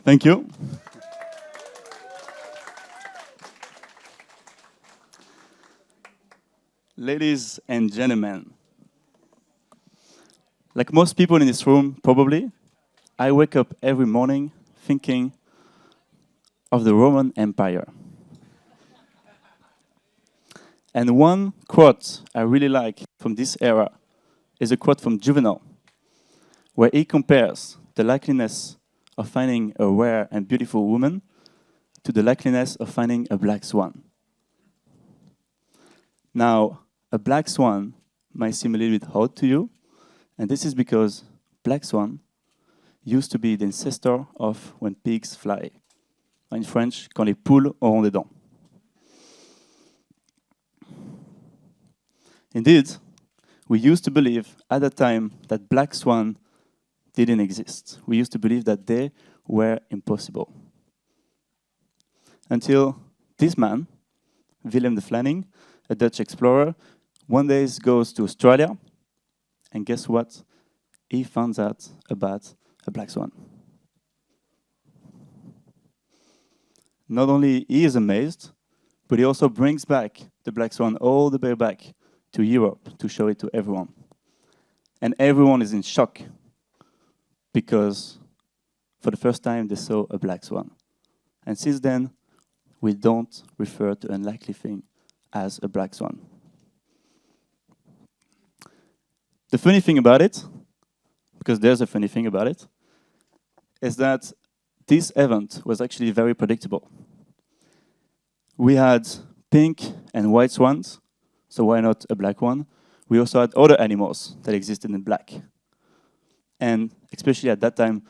Thank you. Ladies and gentlemen, like most people in this room, probably, I wake up every morning thinking of the Roman Empire. And one quote I really like from this era is a quote from Juvenal, where he compares the likeliness of finding a rare and beautiful woman to the likeliness of finding a black swan. Now, a black swan might seem a little bit odd to you, and this is because black swan used to be the ancestor of when pigs fly. In French, quand les poules auront des dents. Indeed, we used to believe at that time that black swan didn't exist. We used to believe that they were impossible. Until this man, Willem de Vlaming, a Dutch explorer, one day goes to Australia, and guess what? He finds out about a black swan. Not only he is amazed, but he also brings back the black swan all the way back to Europe to show it to everyone. And everyone is in shock because for the first time they saw a black swan. And since then, we don't refer to an unlikely thing as a black swan. The funny thing about it, because there's a funny thing about it, is that this event was actually very predictable. We had pink and white swans, so why not a black one? We also had other animals that existed in black. And especially at that time,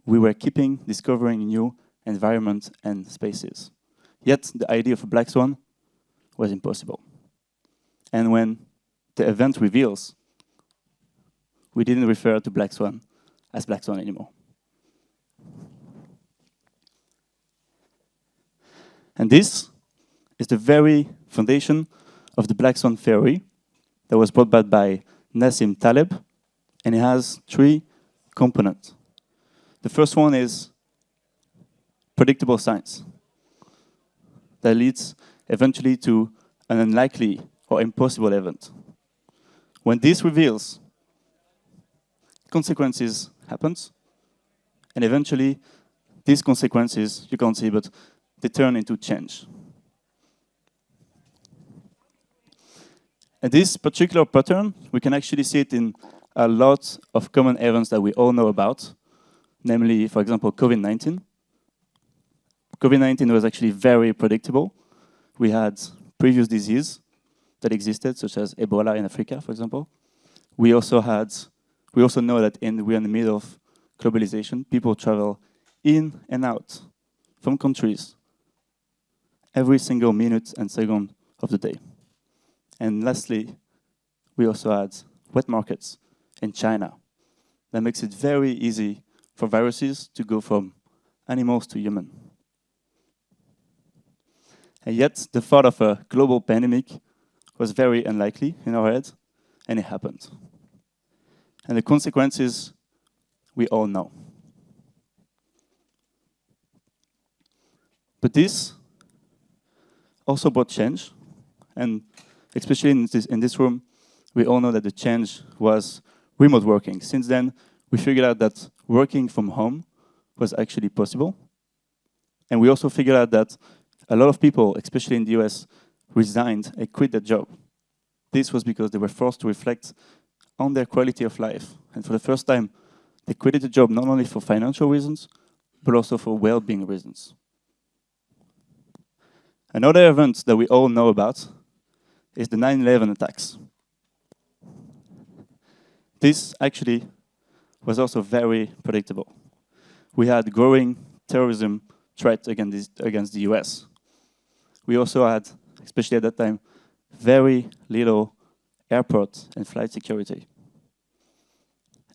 we were discovering new environments and spaces. Yet the idea of a black swan was impossible. And when the event reveals, we didn't refer to black swan as black swan anymore. And this is the very foundation of the black swan theory that was brought back by Nassim Taleb, and it has 3 components. The first one is predictable science that leads eventually to an unlikely or impossible event. When this reveals, consequences happens, and eventually these consequences, you can't see, but they turn into change. And this particular pattern, we can actually see it in a lot of common events that we all know about, namely, for example, COVID-19. COVID-19 was actually very predictable. We had previous disease that existed, such as Ebola in Africa, for example. We also know that we're in the middle of globalization. People travel in and out from countries every single minute and second of the day. And lastly, we also had wet markets in China. That makes it very easy for viruses to go from animals to human. And yet, the thought of a global pandemic was very unlikely in our heads, and it happened. And the consequences, we all know. But this also brought change, and especially in this room, we all know that the change was remote working. Since then, we figured out that working from home was actually possible. And we also figured out that a lot of people, especially in the US, resigned and quit their job. This was because they were forced to reflect on their quality of life. And for the first time, they quitted the job not only for financial reasons, but also for well-being reasons. Another event that we all know about is the 9/11 attacks. This actually was also very predictable. We had growing terrorism threat against the US. We also had, especially at that time, very little airport and flight security.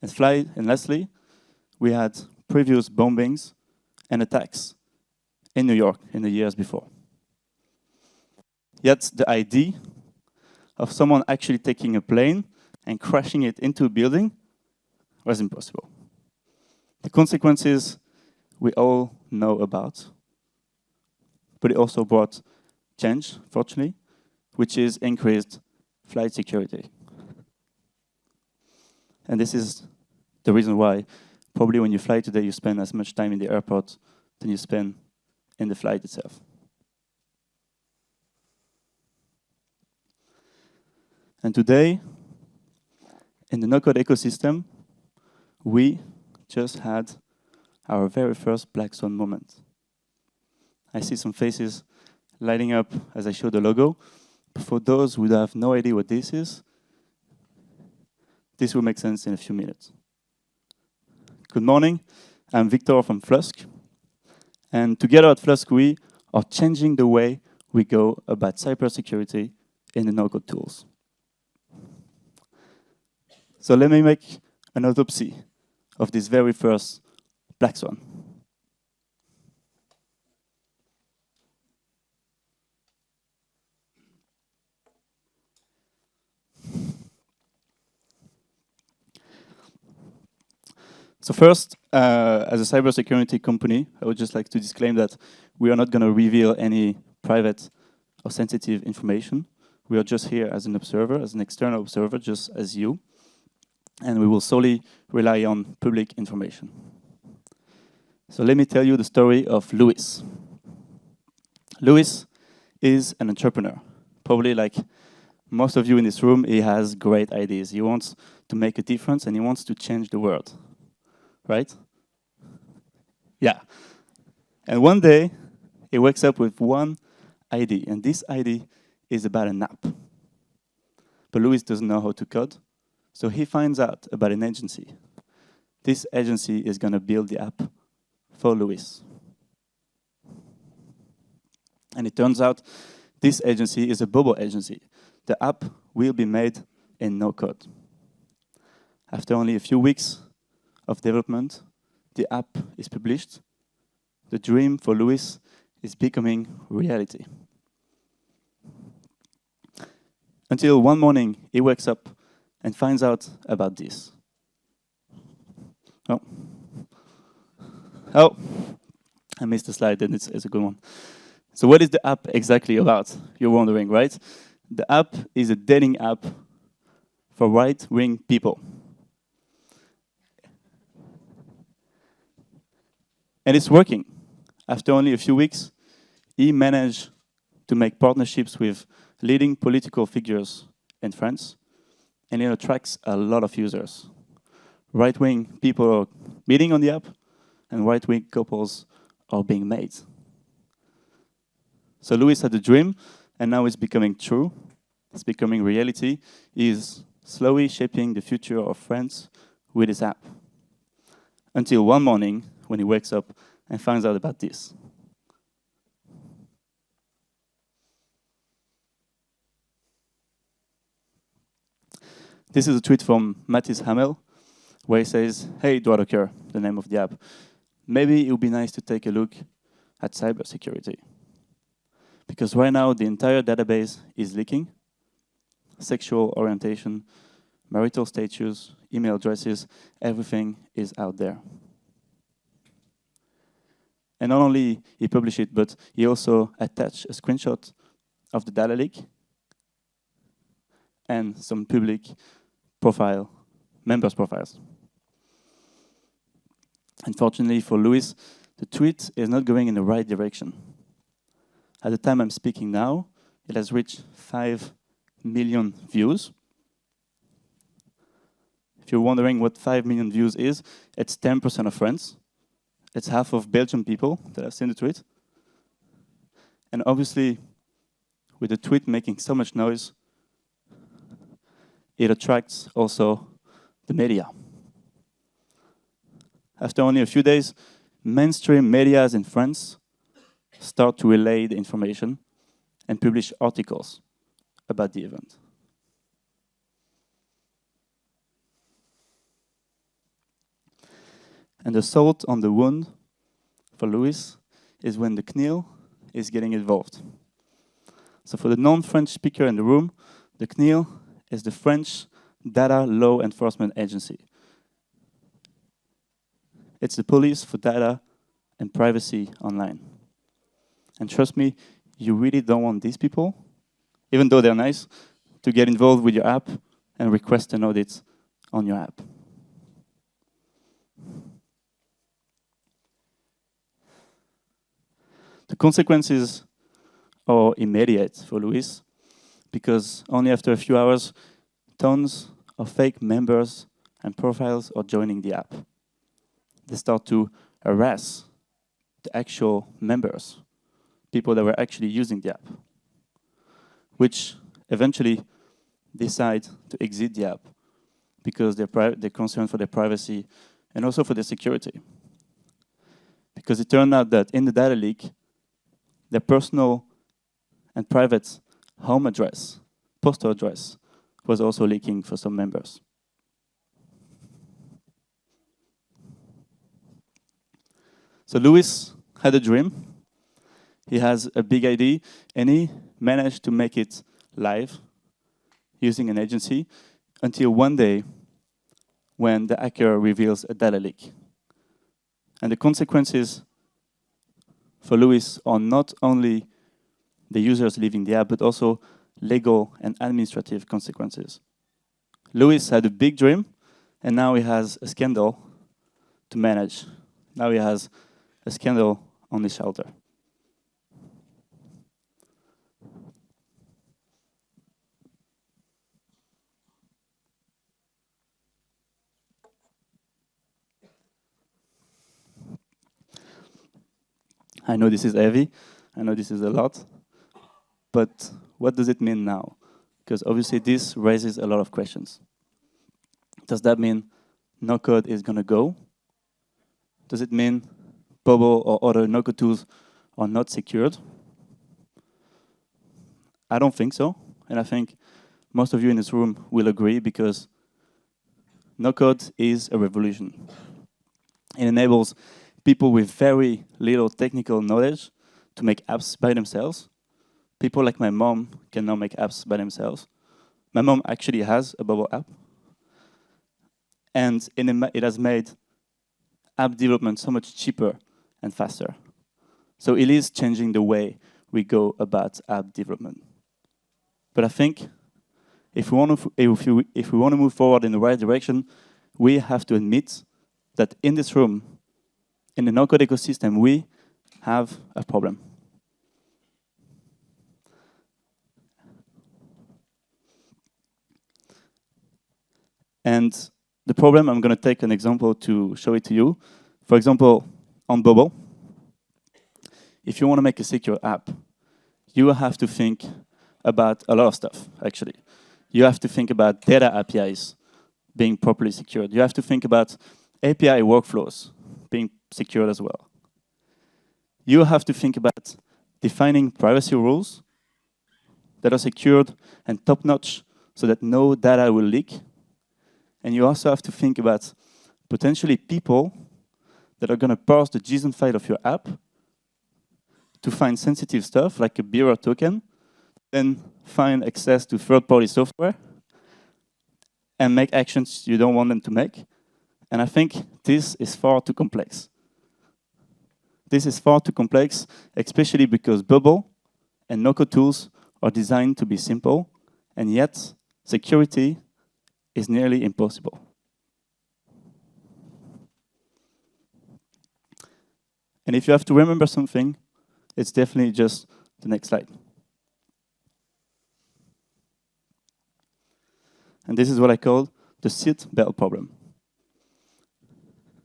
And lastly, we had previous bombings and attacks in New York in the years before. Yet the idea of someone actually taking a plane and crashing it into a building was impossible. The consequences, we all know about. But it also brought change, fortunately, which is increased flight security. And this is the reason why probably when you fly today, you spend as much time in the airport than you spend in the flight itself. And today, in the no-code ecosystem, we just had our very first black swan moment. I see some faces lighting up as I show the logo. But for those who have no idea what this is, this will make sense in a few minutes. Good morning, I'm Victor from Flusk. And together at Flusk, we are changing the way we go about cybersecurity in the no-code tools. So let me make an autopsy of this very first black swan. So first, as a cybersecurity company, I would just like to disclaim that we are not going to reveal any private or sensitive information. We are just here as an observer, as an external observer, just as you. And we will solely rely on public information. So let me tell you the story of Louis. Louis is an entrepreneur. Probably like most of you in this room, he has great ideas. He wants to make a difference and he wants to change the world. Right? Yeah. And one day, he wakes up with one idea, and this idea is about an app. But Louis doesn't know how to code, so he finds out about an agency. This agency is going to build the app for Louis. And it turns out this agency is a Bobo agency. The app will be made in no code. After only a few weeks of development, the app is published. The dream for Louis is becoming reality. Until one morning, he wakes up and finds out about this. Oh, I missed the slide, and it's a good one. So what is the app exactly about? You're wondering, right? The app is a dating app for right-wing people. And it's working. After only a few weeks, he managed to make partnerships with leading political figures in France, and it attracts a lot of users. Right-wing people are meeting on the app, and right-wing couples are being made. So Louis had a dream, and now it's becoming true. It's becoming reality. He's slowly shaping the future of France with his app. Until one morning, when he wakes up and finds out about this. This is a tweet from Mathis Hamel, where he says, "Hey, Dwadoker," the name of the app, "maybe it would be nice to take a look at cybersecurity. Because right now, the entire database is leaking. Sexual orientation, marital status, email addresses, everything is out there." And not only he published it, but he also attached a screenshot of the data leak and some public members' profiles. Unfortunately for Louis, the tweet is not going in the right direction. At the time I'm speaking now, it has reached 5 million views. If you're wondering what 5 million views is, it's 10% of France. It's half of Belgian people that have seen the tweet. And obviously, with the tweet making so much noise, it attracts also the media. After only a few days, mainstream media in France start to relay the information and publish articles about the event. And the salt on the wound for Louis is when the CNIL is getting involved. So for the non-French speaker in the room, the CNIL is the French Data Law Enforcement Agency. It's the police for data and privacy online. And trust me, you really don't want these people, even though they're nice, to get involved with your app and request an audit on your app. The consequences are immediate for Luis, because only after a few hours, tons of fake members and profiles are joining the app. They start to harass the actual members, people that were actually using the app, which eventually decide to exit the app because they're concerned for their privacy and also for their security. Because it turned out that in the data leak, their personal and private home address, postal address, was also leaking for some members. So Luis had a dream. He has a big idea, and he managed to make it live using an agency until one day when the hacker reveals a data leak. And the consequences for Luis are not only the users leaving the app, but also legal and administrative consequences. Luis had a big dream, and now he has a scandal to manage. Now he has a scandal on his shoulder. I know this is heavy, I know this is a lot, but what does it mean now? Because obviously this raises a lot of questions. Does that mean no code is going to go? Does it mean Bubble or other no-code tools are not secured? I don't think so, and I think most of you in this room will agree, because no-code is a revolution. It enables people with very little technical knowledge to make apps by themselves. People like my mom can now make apps by themselves. My mom actually has a Bubble app, and it has made app development so much cheaper and faster. So it is changing the way we go about app development. But I think if we want to move forward in the right direction, we have to admit that in this room, in the no-code ecosystem, we have a problem. And the problem, I'm going to take an example to show it to you. For example, on Bubble, if you want to make a secure app, you have to think about a lot of stuff, actually. You have to think about data APIs being properly secured. You have to think about API workflows being secured as well. You have to think about defining privacy rules that are secured and top-notch so that no data will leak. And you also have to think about potentially people that are going to parse the JSON file of your app to find sensitive stuff like a bearer token, then find access to third-party software, and make actions you don't want them to make. And I think this is far too complex. This is far too complex, especially because Bubble and no-code tools are designed to be simple, and yet security is nearly impossible. And if you have to remember something, it's definitely just the next slide. And this is what I call the seat belt problem.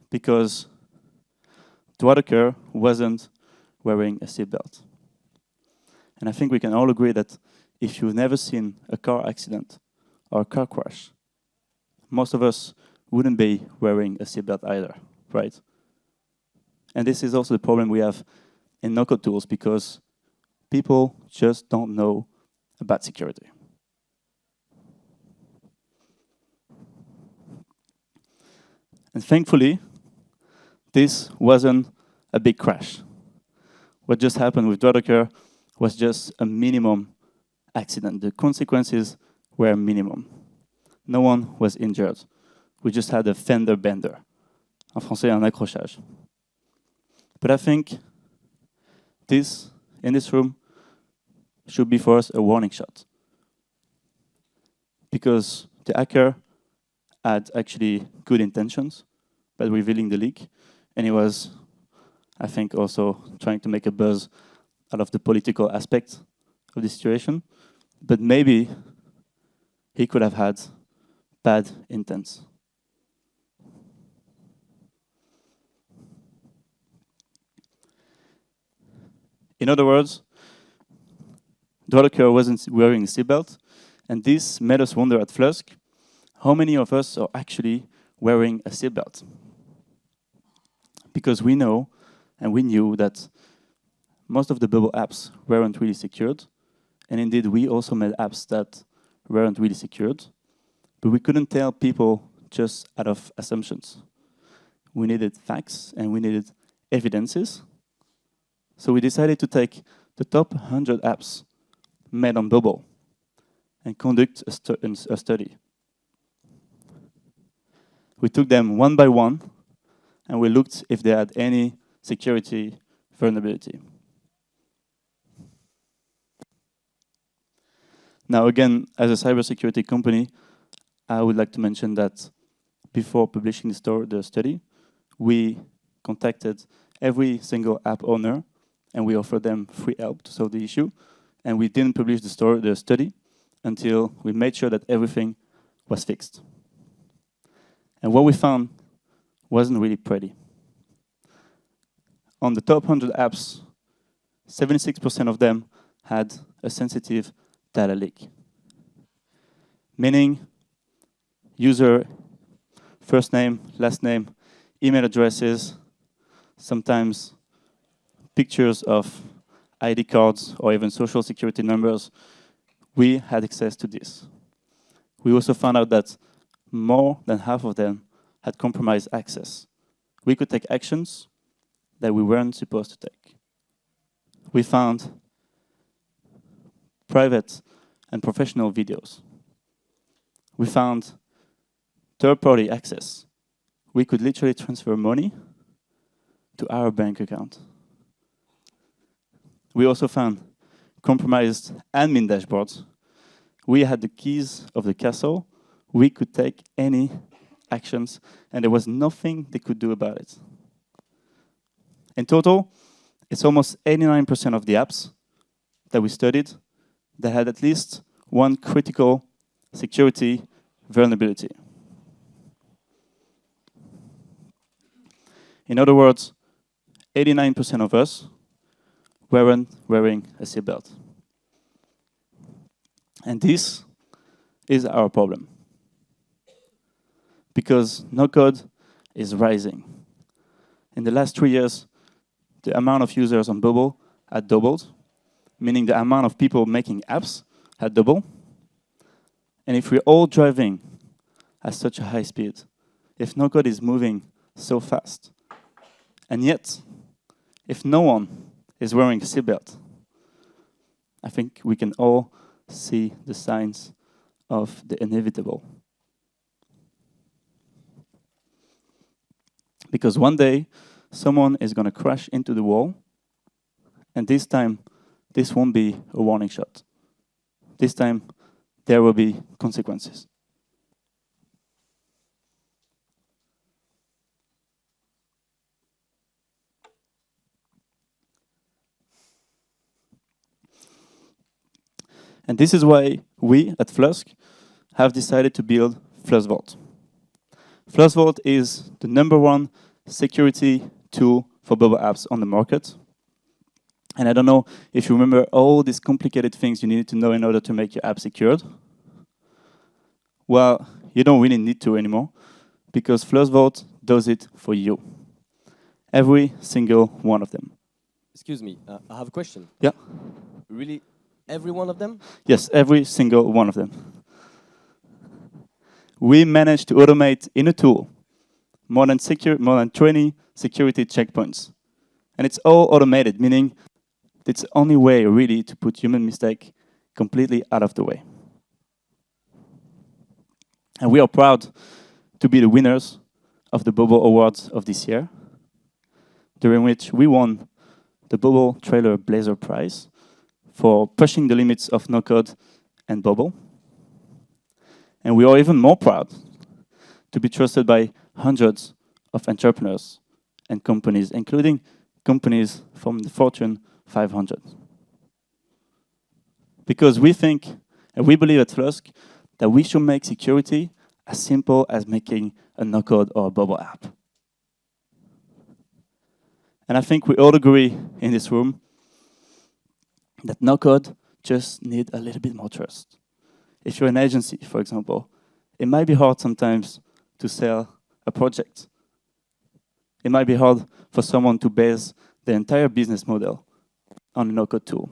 Because Dwadeker wasn't wearing a seatbelt. And I think we can all agree that if you've never seen a car accident or a car crash, most of us wouldn't be wearing a seatbelt either, right? And this is also the problem we have in no-code tools, because people just don't know about security. And thankfully, this wasn't a big crash. What just happened with Dwadeker was just a minimum accident. The consequences were minimum. No one was injured. We just had a fender bender. En français, un accrochage. But I think this, in this room, should be for us a warning shot. Because the hacker had actually good intentions by revealing the leak, and he was, I think, also trying to make a buzz out of the political aspect of the situation. But maybe he could have had bad intents. In other words, the hacker wasn't wearing a seatbelt, and this made us wonder at Flusk, how many of us are actually wearing a seatbelt? Because we know, and we knew that most of the bubble apps weren't really secured, and indeed we also made apps that weren't really secured, but we couldn't tell people just out of assumptions. We needed facts and we needed evidences. So we decided to take the top 100 apps made on Bubble and conduct a study. We took them one by one and we looked if they had any security vulnerability. Now again, as a cybersecurity company, I would like to mention that before publishing the study, we contacted every single app owner and we offered them free help to solve the issue. And we didn't publish the study until we made sure that everything was fixed. And what we found wasn't really pretty. On the top 100 apps, 76% of them had a sensitive data leak. Meaning, user first name, last name, email addresses, sometimes pictures of ID cards or even social security numbers, we had access to this. We also found out that more than half of them had compromised access. We could take actions that we weren't supposed to take. We found private and professional videos. We found third-party access. We could literally transfer money to our bank account. We also found compromised admin dashboards. We had the keys of the castle. We could take any actions, and there was nothing they could do about it. In total, it's almost 89% of the apps that we studied that had at least one critical security vulnerability. In other words, 89% of us weren't wearing a seatbelt. And this is our problem. Because no-code is rising. In the last 3 years, the amount of users on Bubble had doubled, meaning the amount of people making apps had doubled. And if we're all driving at such a high speed, if no-code is moving so fast, and yet, if no one is wearing a seatbelt, I think we can all see the signs of the inevitable. Because one day, someone is going to crash into the wall, and this time, this won't be a warning shot. This time, there will be consequences. And this is why we, at Flusk, have decided to build FluskVault. FluskVault is the #1 security tool for Bubble apps on the market. And I don't know if you remember all these complicated things you needed to know in order to make your app secured. Well, you don't really need to anymore, because FluskVault does it for you. Every single one of them. Excuse me, I have a question. Yeah? Really, every one of them? Yes, every single one of them. We managed to automate in a tool more than 20 security checkpoints. And it's all automated, meaning it's the only way really to put human mistake completely out of the way. And we are proud to be the winners of the Bubble Awards of this year. during which we won the Bubble Trailer Blazer Prize for pushing the limits of no-code and Bubble. And we are even more proud to be trusted by hundreds of entrepreneurs and companies, including companies from the Fortune 500. Because we think, and we believe at Flusk, that we should make security as simple as making a no-code or a Bubble app. And I think we all agree in this room that no-code just need a little bit more trust. If you're an agency, for example, it might be hard sometimes to sell a project. It might be hard for someone to base their entire business model on a no-code tool.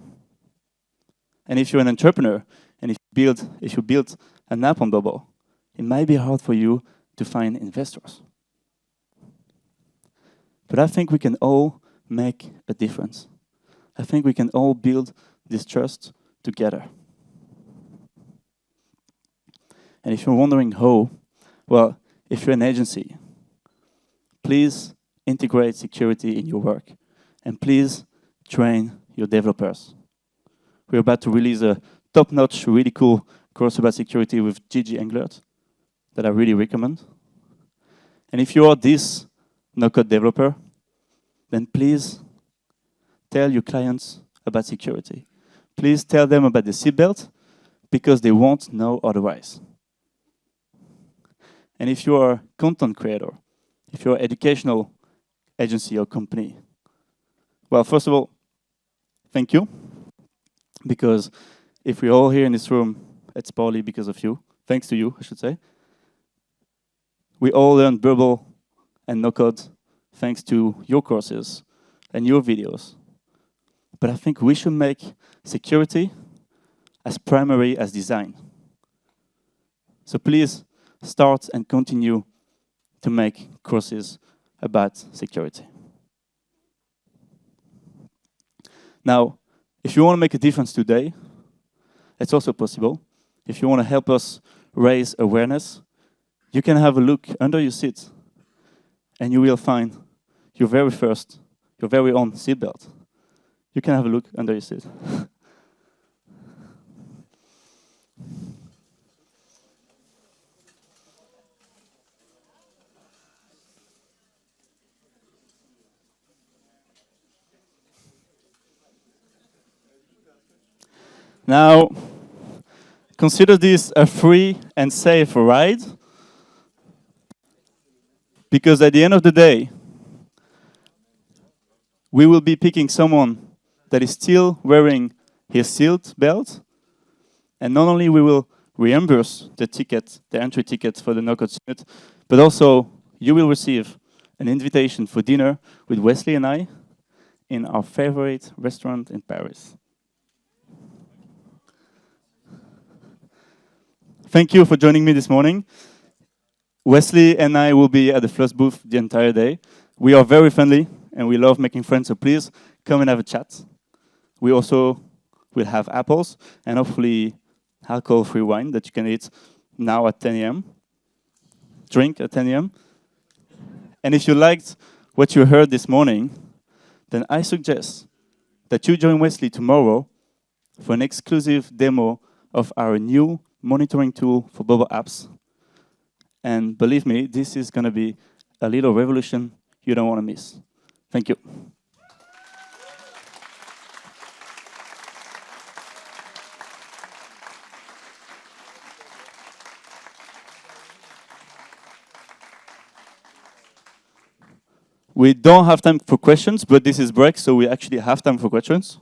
And if you're an entrepreneur, and if you build an app on Bubble, it might be hard for you to find investors. But I think we can all make a difference. I think we can all build this trust together. And if you're wondering how, well, if you're an agency, please integrate security in your work. And please train your developers. We're about to release a top-notch, really cool course about security with Gigi Englert that I really recommend. And if you are this no-code developer, then please tell your clients about security. Please tell them about the seatbelt, because they won't know otherwise. And if you are a content creator, if you're an educational agency or company, well, first of all, thank you. Because if we're all here in this room, it's partly because of you. Thanks to you, I should say. We all learned Bubble and no-code thanks to your courses and your videos. But I think we should make security as primary as design. So please start and continue to make courses about security. Now, if you want to make a difference today, it's also possible. If you want to help us raise awareness, you can have a look under your seat, and you will find your very own seatbelt. You can have a look under your seat. Now, consider this a free and safe ride, because at the end of the day, we will be picking someone that is still wearing his seat belt, and not only we will reimburse the ticket, the entry ticket for the NoCodeSummit, but also you will receive an invitation for dinner with Wesley and I in our favorite restaurant in Paris. Thank you for joining me this morning. Wesley and I will be at the Flusk booth the entire day. We are very friendly and we love making friends, so please come and have a chat. We also will have apples and hopefully alcohol-free wine that you can eat now at 10 a.m. Drink at 10 a.m. And if you liked what you heard this morning, then I suggest that you join Wesley tomorrow for an exclusive demo of our new monitoring tool for Bubble apps. And believe me, this is going to be a little revolution you don't want to miss. Thank you. We don't have time for questions, but this is break, so we actually have time for questions.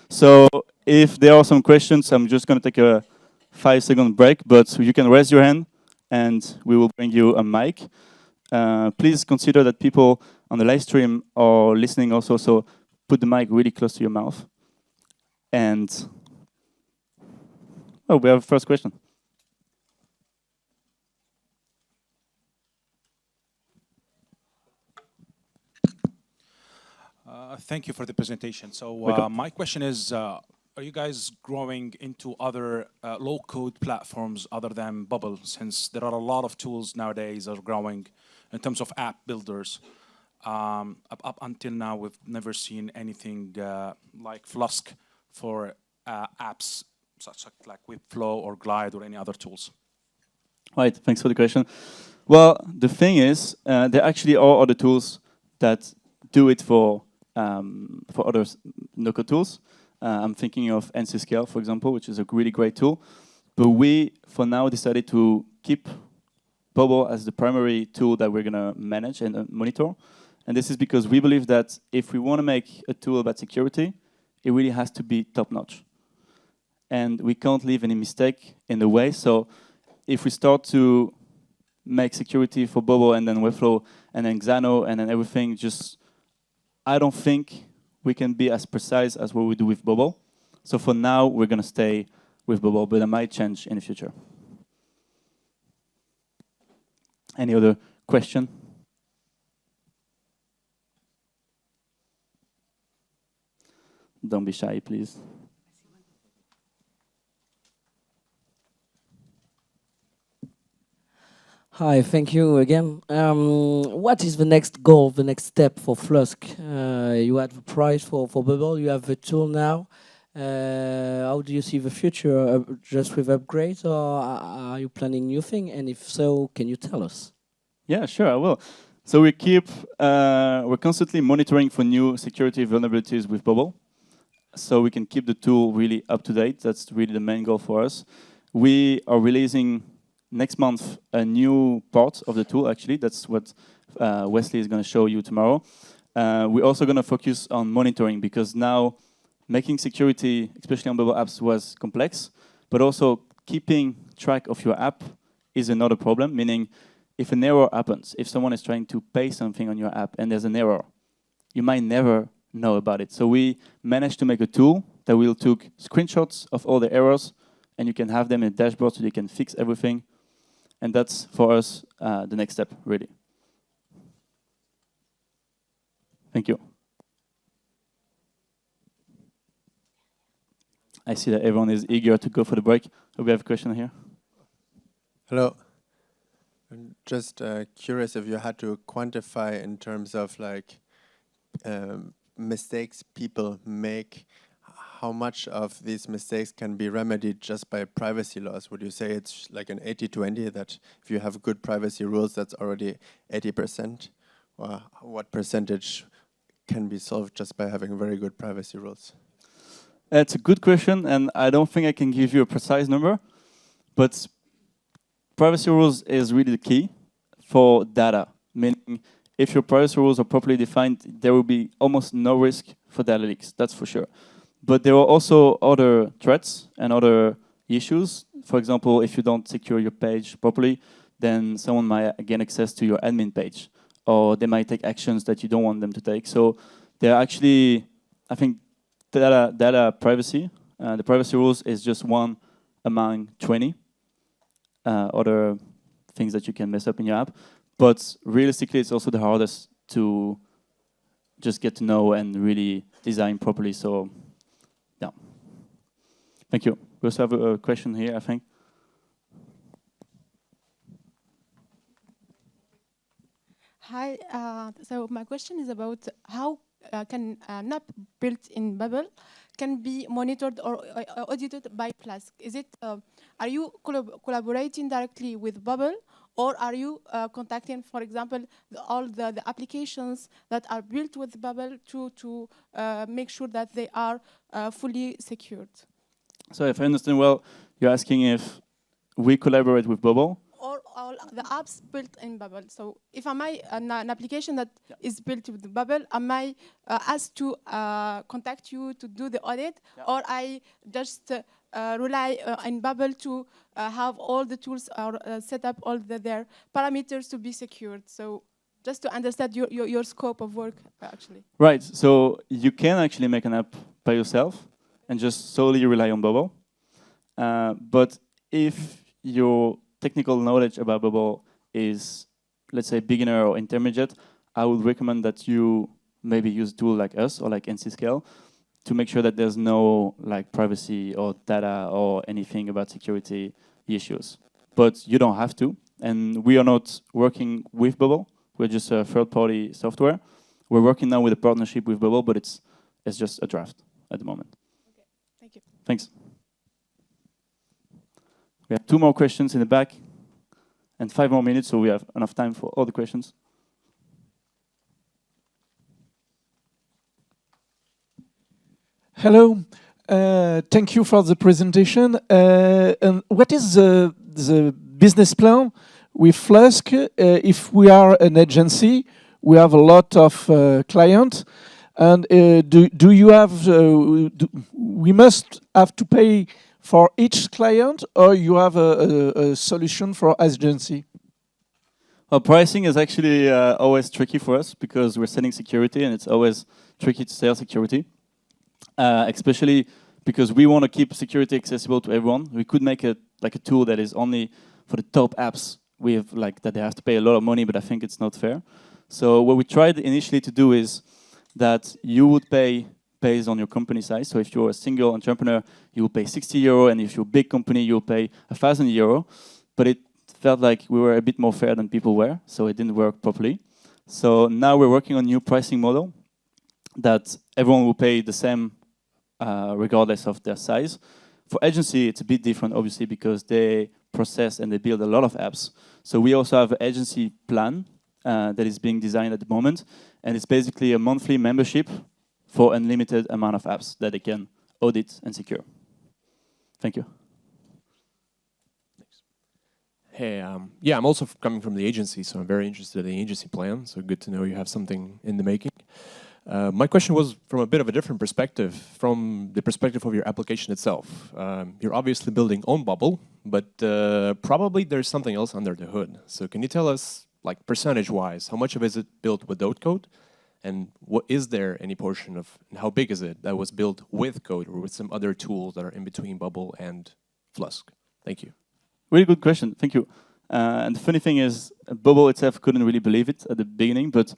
So if there are some questions, I'm just going to take a 5-second break, but you can raise your hand and we will bring you a mic. Please consider that people on the live stream are listening also, so put the mic really close to your mouth. And, oh, we have a first question. Thank you for the presentation. So my question is, are you guys growing into other low-code platforms other than Bubble, since there are a lot of tools nowadays that are growing in terms of app builders? up until now, we've never seen anything like Flusk for apps such like Webflow or Glide or any other tools. Right, thanks for the question. Well, the thing is, there actually are other tools that do it for other no-code tools. I'm thinking of NCScale, for example, which is a really great tool. But we, for now, decided to keep Bubble as the primary tool that we're going to manage and monitor. And this is because we believe that if we want to make a tool about security, it really has to be top-notch. And we can't leave any mistake in the way. So if we start to make security for Bubble and then Webflow and then Xano and then everything, I don't think we can be as precise as what we do with Bubble. So for now, we're going to stay with Bubble, but it might change in the future. Any other question? Don't be shy, please. Hi, thank you again. What is the next goal, the next step for Flusk? You had the prize for Bubble, you have the tool now. How do you see the future? Just with upgrades, or are you planning new thing? And if so, can you tell us? Yeah, sure, I will. So we're constantly monitoring for new security vulnerabilities with Bubble, so we can keep the tool really up to date. That's really the main goal for us. We are releasing next month a new part of the tool, actually. That's what Wesley is going to show you tomorrow. We're also going to focus on monitoring, because now making security, especially on Bubble apps, was complex, but also keeping track of your app is another problem, meaning if an error happens, if someone is trying to pay something on your app and there's an error, you might never know about it. So we managed to make a tool that will take screenshots of all the errors, and you can have them in a dashboard so you can fix everything. And that's, for us, the next step, really. Thank you. I see that everyone is eager to go for the break. We have a question here. Hello. I'm just curious if you had to quantify in terms of like mistakes people make, how much of these mistakes can be remedied just by privacy laws? Would you say it's like an 80-20, that if you have good privacy rules, that's already 80%? Or what percentage can be solved just by having very good privacy rules? That's a good question, and I don't think I can give you a precise number, but privacy rules is really the key for data, meaning if your privacy rules are properly defined, there will be almost no risk for data leaks, that's for sure. But there are also other threats and other issues. For example, if you don't secure your page properly, then someone might gain access to your admin page, or they might take actions that you don't want them to take. So they're actually, I think, data privacy, the privacy rules is just one among 20 other things that you can mess up in your app. But realistically, it's also the hardest to just get to know and really design properly. So, yeah. Thank you. We also have a question here, I think. Hi. So my question is about how can an app built in Bubble can be monitored or audited by Flusk? Is it? Are you collaborating directly with Bubble, or are you contacting, for example, all the applications that are built with Bubble to make sure that they are fully secured? So if I understand well, you're asking if we collaborate with Bubble? Or all the apps built in Bubble. So if am I an application that is built with Bubble, am I asked to contact you to do the audit, or I just rely on Bubble to have all the tools or set up all their parameters to be secured? So just to understand your scope of work, actually. Right. So you can actually make an app by yourself and just solely rely on Bubble. But if your technical knowledge about Bubble is, let's say, beginner or intermediate, I would recommend that you maybe use a tool like us or like NCScale to make sure that there's no like privacy or data or anything about security issues. But you don't have to, and we are not working with Bubble. We're just a third-party software. We're working now with a partnership with Bubble, but it's just a draft at the moment. Okay, thank you. Thanks. We have 2 more questions in the back and 5 more minutes, so we have enough time for all the questions. Hello. Thank you for the presentation. And what is the business plan with Flusk? If we are an agency, we have a lot of clients, and do you have? We must have to pay for each client, or you have a solution for agency? Well, pricing is actually always tricky for us because we're selling security, and it's always tricky to sell security. Especially because we want to keep security accessible to everyone. We could make a tool that is only for the top apps. We have that they have to pay a lot of money, but I think it's not fair. So what we tried initially to do is that you would pay based on your company size. So if you're a single entrepreneur, you will pay 60 euro, and if you're a big company, you'll pay 1,000 euro. But it felt like we were a bit more fair than people were, so it didn't work properly. So now we're working on a new pricing model that everyone will pay the same regardless of their size. For agency, it's a bit different, obviously, because they process and they build a lot of apps. So we also have an agency plan that is being designed at the moment, and it's basically a monthly membership for unlimited amount of apps that they can audit and secure. Thank you. Hey, yeah, I'm also coming from the agency, so I'm very interested in the agency plan. So good to know you have something in the making. My question was from a bit of a different perspective, from the perspective of your application itself. You're obviously building on Bubble, but probably there's something else under the hood. So can you tell us, like percentage-wise, how much of it is built with NoCode? And what is there any portion of, and how big is it, that was built with code or with some other tools that are in between Bubble and Flusk? Thank you. Really good question, thank you. And the funny thing is, Bubble itself couldn't really believe it at the beginning, but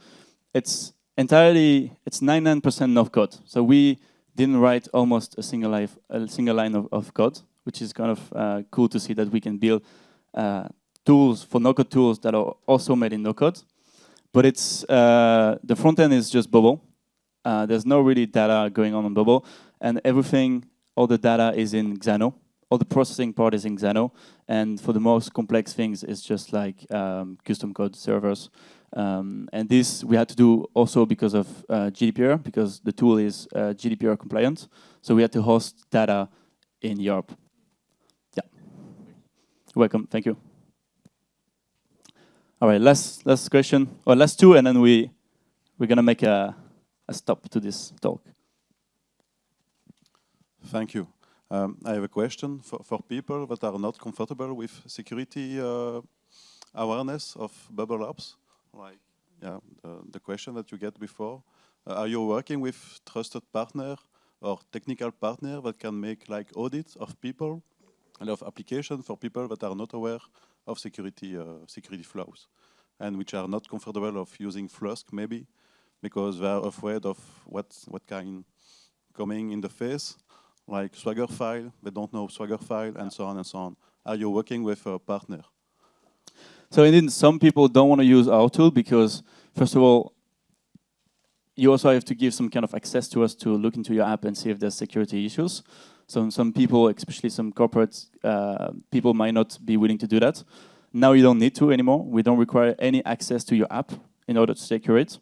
it's 99% no code. So we didn't write almost a single line of code, which is kind of cool to see that we can build tools for no-code tools that are also made in no-code. But it's the front end is just Bubble. There's no really data going on Bubble, and everything, all the data is in Xano. All the processing part is in Xano, and for the most complex things, it's just like custom code servers. And this we had to do also because of GDPR, because the tool is GDPR compliant. So we had to host data in Europe. Yeah. Welcome. Thank you. All right. Last question, or last 2, and then we're gonna make a stop to this talk. Thank you. I have a question for people that are not comfortable with security awareness of Bubble Apps. Like, yeah, the question that you get before. Are you working with trusted partner or technical partner that can make like audits of people and of applications for people that are not aware of security flows and which are not comfortable of using Flusk maybe because they are afraid of what kind coming in the face, like Swagger file, they don't know Swagger file, and so on and so on. Are you working with a partner? So indeed, some people don't want to use our tool because, first of all, you also have to give some kind of access to us to look into your app and see if there's security issues. So some people, especially some corporate people, might not be willing to do that. Now you don't need to anymore. We don't require any access to your app in order to secure it.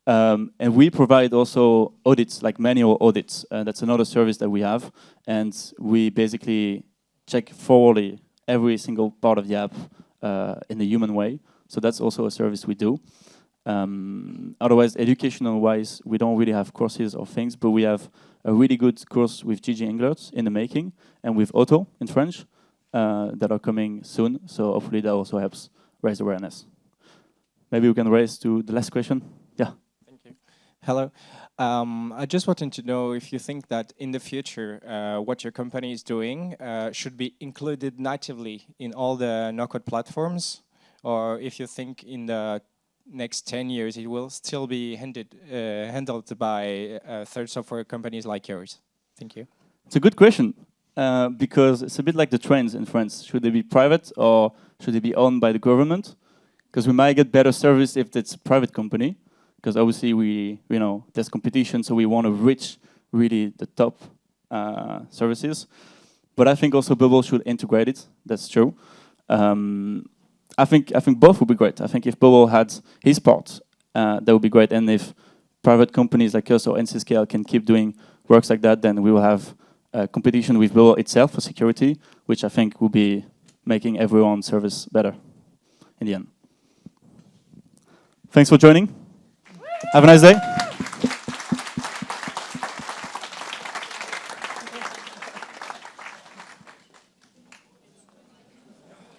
And we provide also audits, like manual audits. That's another service that we have. And we basically check thoroughly every single part of the app in a human way. So that's also a service we do. Otherwise, educational-wise, we don't really have courses or things, but we have a really good course with Gigi Englert in the making, and with Otto in French that are coming soon. So hopefully that also helps raise awareness. Maybe we can raise to the last question. Yeah. Hello. I just wanted to know if you think that in the future, what your company is doing should be included natively in all the no-code platforms, or if you think in the next 10 years it will still be handled by third software companies like yours. Thank you. It's a good question, because it's a bit like the trends in France. Should they be private or should they be owned by the government? because we might get better service if it's a private company, because obviously there's competition, so we want to reach really the top services. But I think also Bubble should integrate it. That's true. I think both would be great. I think if Bubble had his part, that would be great. And if private companies like us or NCScale can keep doing works like that, then we will have competition with Bubble itself for security, which I think will be making everyone's service better in the end. Thanks for joining. Have a nice day.